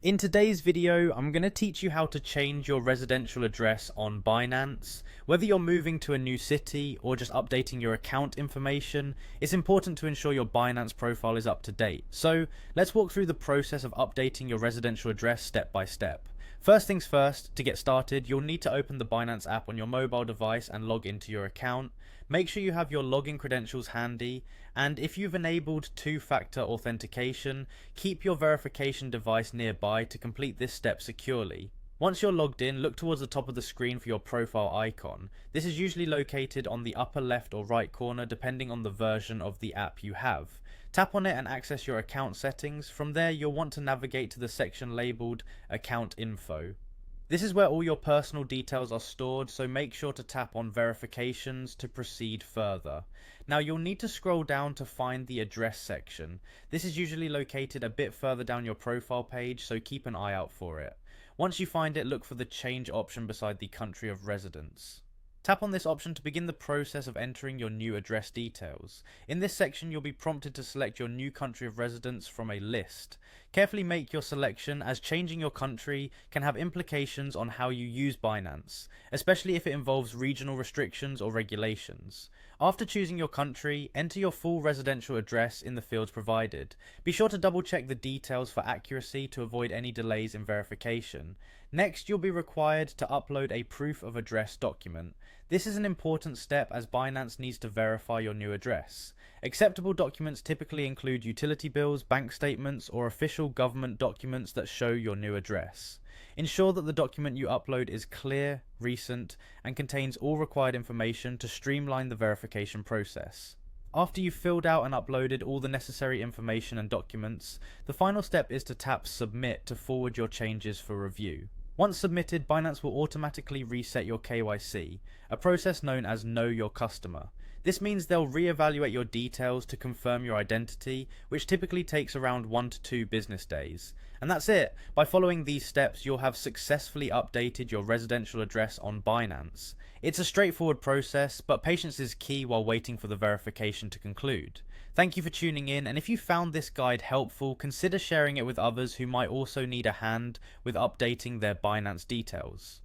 In today's video, I'm going to teach you how to change your residential address on Binance. Whether you're moving to a new city or just updating your account information, it's important to ensure your Binance profile is up to date. So let's walk through the process of updating your residential address step by step. First things first, to get started, you'll need to open the Binance app on your mobile device and log into your account. Make sure you have your login credentials handy, and if you've enabled two-factor authentication, keep your verification device nearby to complete this step securely. Once you're logged in, look towards the top of the screen for your profile icon. This is usually located on the upper left or right corner depending on the version of the app you have. Tap on it and access your account settings. From there, you'll want to navigate to the section labeled Account Info. This is where all your personal details are stored, so make sure to tap on Verifications to proceed further. Now you'll need to scroll down to find the address section. This is usually located a bit further down your profile page, so keep an eye out for it. Once you find it, look for the Change option beside the country of residence. Tap on this option to begin the process of entering your new address details. In this section, you'll be prompted to select your new country of residence from a list. Carefully make your selection, as changing your country can have implications on how you use Binance, especially if it involves regional restrictions or regulations. After choosing your country, enter your full residential address in the fields provided. Be sure to double check the details for accuracy to avoid any delays in verification. Next, you'll be required to upload a proof of address document. This is an important step as Binance needs to verify your new address. Acceptable documents typically include utility bills, bank statements, or official government documents that show your new address. Ensure that the document you upload is clear, recent, and contains all required information to streamline the verification process. After you've filled out and uploaded all the necessary information and documents, the final step is to tap Submit to forward your changes for review. Once submitted, Binance will automatically reset your KYC, a process known as Know Your Customer. This means they'll re-evaluate your details to confirm your identity, which typically takes around 1 to 2 business days. And that's it. By following these steps, you'll have successfully updated your residential address on Binance. It's a straightforward process, but patience is key while waiting for the verification to conclude. Thank you for tuning in, and if you found this guide helpful, consider sharing it with others who might also need a hand with updating their Binance details.